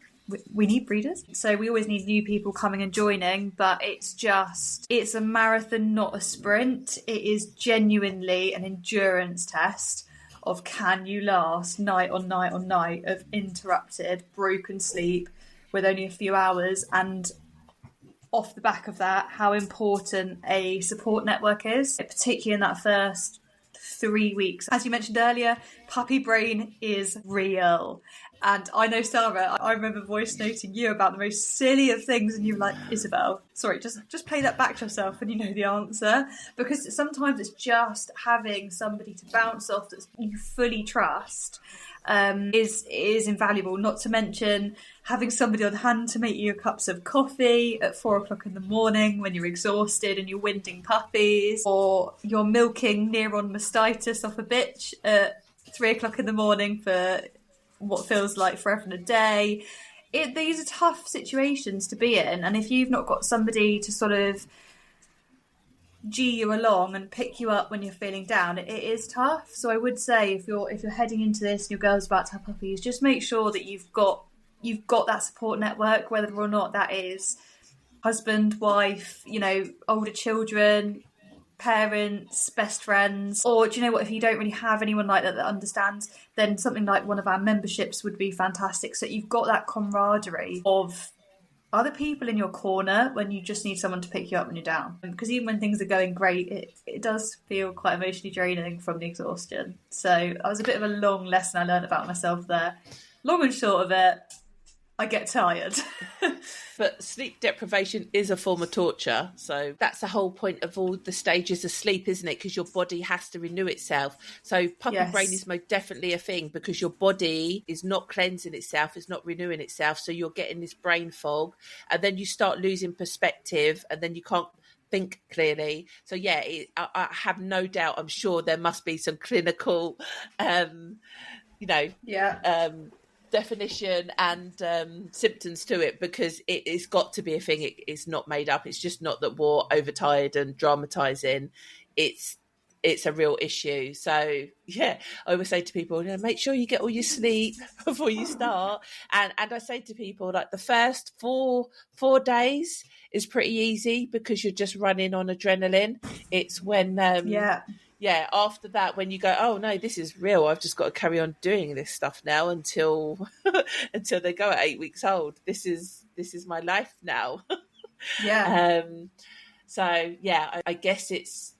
we need breeders. So we always need new people coming and joining, but it's a marathon, not a sprint. It is genuinely an endurance test of can you last night on night on night of interrupted, broken sleep with only a few hours, and off the back of that, how important a support network is, particularly in that first 3 weeks. As you mentioned earlier, puppy brain is real. And I know, Sarah, I remember voice noting you about the most silly of things, and you were like, Isabel, sorry, just play that back to yourself and you know the answer. Because sometimes it's just having somebody to bounce off that you fully trust is invaluable. Not to mention having somebody on hand to make you cups of coffee at 4:00 in the morning when you're exhausted and you're winding puppies, or you're milking neuron mastitis off a bitch at 3:00 in the morning for what feels like forever and a day. these are tough situations to be in, and if you've not got somebody to sort of G you along and pick you up when you're feeling down, it is tough. So I would say if you're heading into this and your girl's about to have puppies, just make sure that you've got that support network, whether or not that is husband, wife, older children, parents, best friends, or do you know what, if you don't really have anyone like that understands, then something like one of our memberships would be fantastic, so that you've got that camaraderie of other people in your corner when you just need someone to pick you up when you're down. Because even when things are going great, it does feel quite emotionally draining from the exhaustion. So that was a bit of a long lesson I learned about myself there. Long and short of it, I get tired. But sleep deprivation is a form of torture. So that's the whole point of all the stages of sleep, isn't it? Because your body has to renew itself. So puppy brain is most definitely a thing, because your body is not cleansing itself, it's not renewing itself. So you're getting this brain fog, and then you start losing perspective, and then you can't think clearly. So yeah, I have no doubt, I'm sure there must be some clinical, definition and symptoms to it, because it's got to be a thing. It's not made up. It's just not that we're overtired and dramatizing. It's a real issue. So yeah, I always say to people, make sure you get all your sleep before you start. And I say to people, like, the first four days is pretty easy because you're just running on adrenaline. It's when after that, when you go, oh no, this is real, I've just got to carry on doing this stuff now until they go at 8 weeks old. This is my life now. So yeah, I guess it's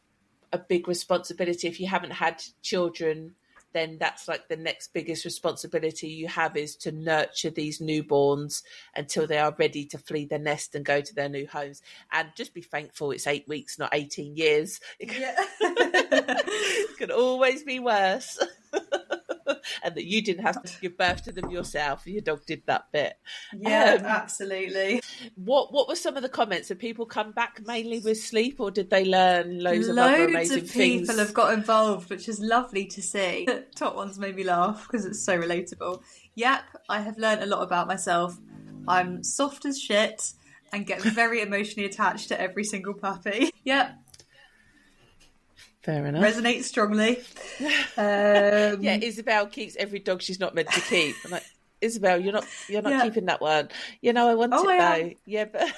a big responsibility. If you haven't had children, then that's like the next biggest responsibility you have, is to nurture these newborns until they are ready to flee their nest and go to their new homes. And just be thankful it's 8 weeks, not 18 years. It can always be worse. And that you didn't have to give birth to them yourself. Your dog did that bit. Yeah, absolutely. What were some of the comments? Did people come back mainly with sleep, or did they learn loads of other amazing things? Loads of people have got involved, which is lovely to see. The top ones made me laugh because it's so relatable. Yep, I have learned a lot about myself. I'm soft as shit and get very emotionally attached to every single puppy. Yep. Fair enough. Resonates strongly. Yeah, Isabel keeps every dog she's not meant to keep. I'm like, Isabel, you're not keeping that one. I want it though. Yeah, but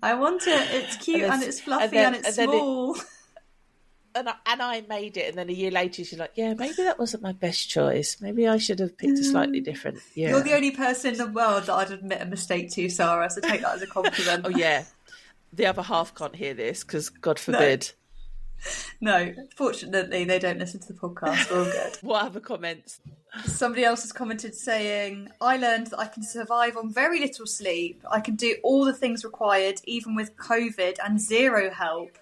I want it. It's cute and it's fluffy and it's small. And I made it, and then a year later she's like, yeah, maybe that wasn't my best choice. Maybe I should have picked a slightly different. Yeah. You're the only person in the world that I'd admit a mistake to, Sarah, so take that as a compliment. Oh yeah. The other half can't hear this because God forbid. No, fortunately they don't listen to the podcast. We're all good. What other comments? Somebody else has commented saying, I learned that I can survive on very little sleep. I can do all the things required, even with COVID and zero help.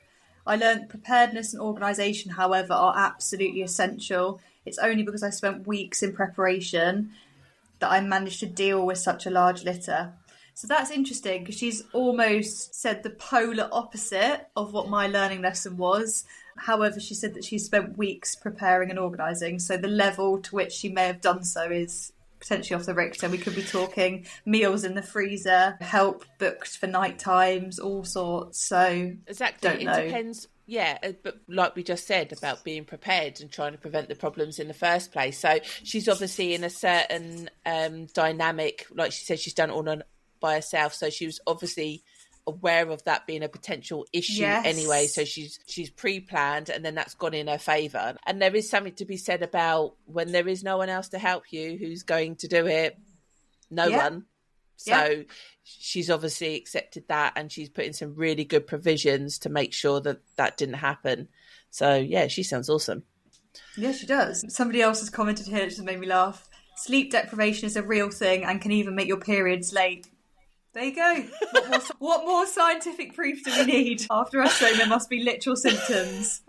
I learned preparedness and organisation, however, are absolutely essential. It's only because I spent weeks in preparation that I managed to deal with such a large litter. So that's interesting, because she's almost said the polar opposite of what my learning lesson was. However, she said that she spent weeks preparing and organising. So the level to which she may have done so is potentially off the Richter. We could be talking meals in the freezer, help booked for night times, all sorts. So exactly, it depends. Yeah, but like we just said about being prepared and trying to prevent the problems in the first place. So she's obviously in a certain dynamic. Like she said, she's done it all by herself, so she was obviously aware of that being a potential issue anyway, so she's pre-planned, and then that's gone in her favour. And there is something to be said about when there is no one else to help you, who's going to do it? No one. So she's obviously accepted that, and she's put in some really good provisions to make sure that didn't happen. So yeah, she sounds awesome. Yeah, she does. Somebody else has commented here, which has made me laugh. Sleep deprivation is a real thing and can even make your periods late. There you go. What more scientific proof do we need? After us saying there must be literal symptoms.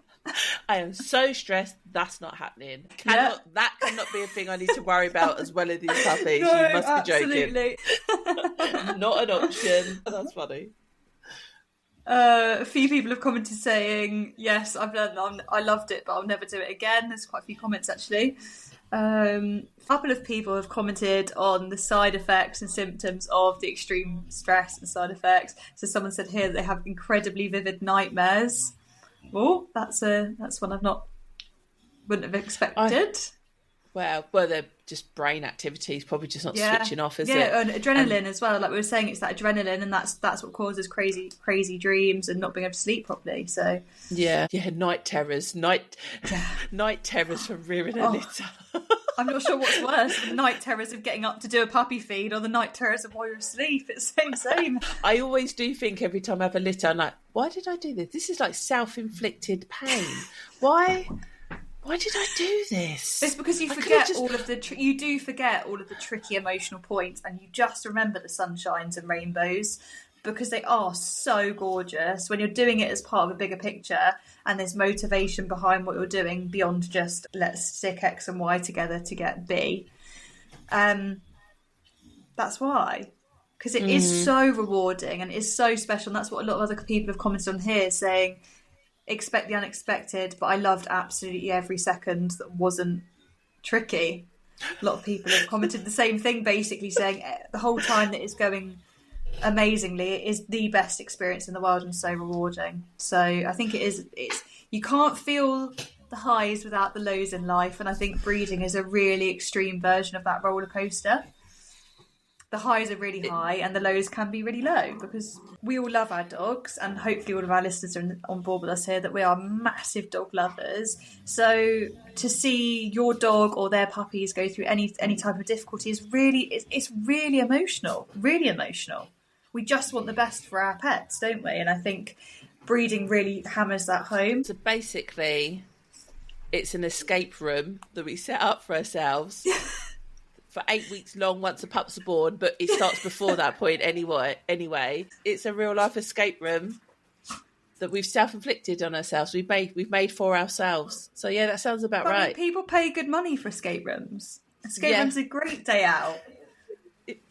I am so stressed. That's not happening. That cannot be a thing I need to worry about as well as these puppies. No, you must absolutely. Be joking. Not an option. That's funny. A few people have commented saying, yes, I've learned I loved it, but I'll never do it again. There's quite a few comments actually. A couple of people have commented on the side effects and symptoms of the extreme stress and side effects. So someone said here that they have incredibly vivid nightmares. Oh, that's one wouldn't have expected. Well, they're just brain activities, probably just not switching off, is it? Yeah, and adrenaline as well. Like we were saying, it's that adrenaline, and that's what causes crazy dreams and not being able to sleep properly. So yeah, night terrors from rearing a litter. I'm not sure what's worse, the night terrors of getting up to do a puppy feed or the night terrors of while you're asleep. It's the same. I always do think every time I have a litter, I'm like, why did I do this? This is like self-inflicted pain. Why did I do this? It's because you forget you do forget all of the tricky emotional points, and you just remember the sunshines and rainbows because they are so gorgeous when you're doing it as part of a bigger picture and there's motivation behind what you're doing beyond just let's stick X and Y together to get B. That's why. Because it is so rewarding and it's so special, and that's what a lot of other people have commented on here, saying expect the unexpected, but I loved absolutely every second that wasn't tricky. A lot of people have commented the same thing, basically saying the whole time that it's going amazingly, it is the best experience in the world and so rewarding. So I think it's you can't feel the highs without the lows in life, and I think breeding is a really extreme version of that roller coaster. The highs are really high and the lows can be really low, because we all love our dogs, and hopefully all of our listeners are on board with us here that we are massive dog lovers. So to see your dog or their puppies go through any type of difficulty is it's really emotional, really emotional. We just want the best for our pets, don't we? And I think breeding really hammers that home. So basically, it's an escape room that we set up for ourselves. For 8 weeks long once the pups are born, but it starts before that point anyway. It's a real life escape room that we've self-inflicted on ourselves. We've made for ourselves. So yeah, that sounds about right. People pay good money for escape rooms. Escape rooms are a great day out.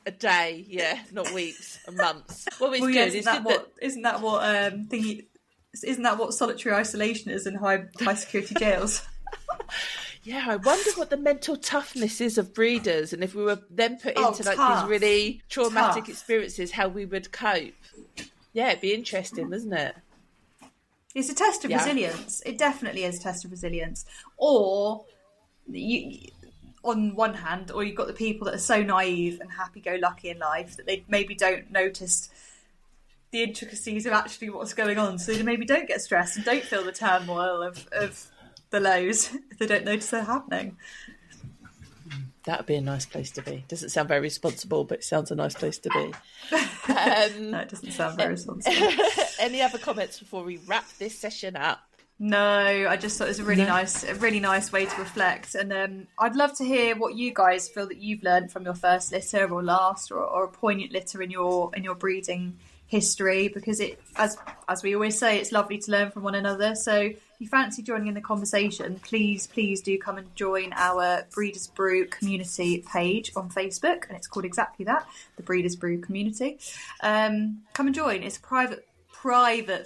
A day, yeah, not weeks and months. Well, it's good. Isn't that what solitary isolation is in high security jails? Yeah, I wonder what the mental toughness is of breeders, and if we were then put into these really traumatic experiences, how we would cope. Yeah, it'd be interesting, wouldn't it? It's a test of resilience. It definitely is a test of resilience. Or on one hand, or you've got the people that are so naive and happy-go-lucky in life that they maybe don't notice the intricacies of actually what's going on, so they maybe don't get stressed and don't feel the turmoil of the lows if they don't notice they're happening. That would be a nice place to be. Doesn't sound very responsible, but it sounds a nice place to be. No, it doesn't sound very responsible. Any other comments before we wrap this session up? No, I just thought it was a really nice way to reflect, and I'd love to hear what you guys feel that you've learned from your first litter or last, or a poignant litter in your breeding history, because it, as we always say, it's lovely to learn from one another. So if you fancy joining in the conversation, please do come and join our Breeders Brew community page on Facebook, and it's called exactly that, the Breeders Brew community. Come and join. It's a private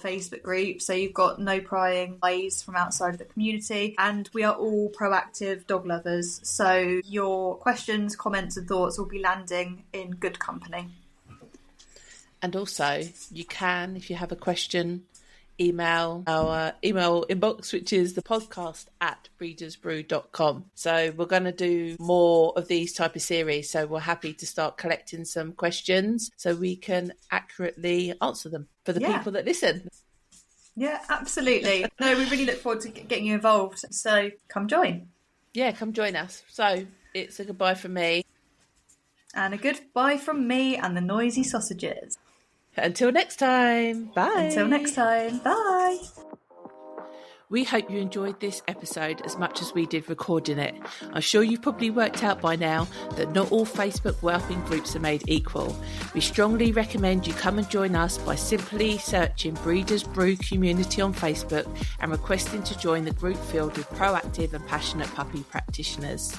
Facebook group, so you've got no prying eyes from outside of the community, and we are all proactive dog lovers, so your questions, comments and thoughts will be landing in good company. And also, you can, if you have a question, email our email inbox, which is the podcast@breedersbrew.com. So we're going to do more of these type of series. So we're happy to start collecting some questions so we can accurately answer them for the people that listen. Yeah, absolutely. No, we really look forward to getting you involved. So come join. Yeah, come join us. So it's a goodbye from me. And a goodbye from me and the noisy sausages. Until next time. Bye. Until next time. Bye. We hope you enjoyed this episode as much as we did recording it. I'm sure you've probably worked out by now that not all Facebook whelping groups are made equal. We strongly recommend you come and join us by simply searching Breeders Brew Community on Facebook and requesting to join the group filled with proactive and passionate puppy practitioners.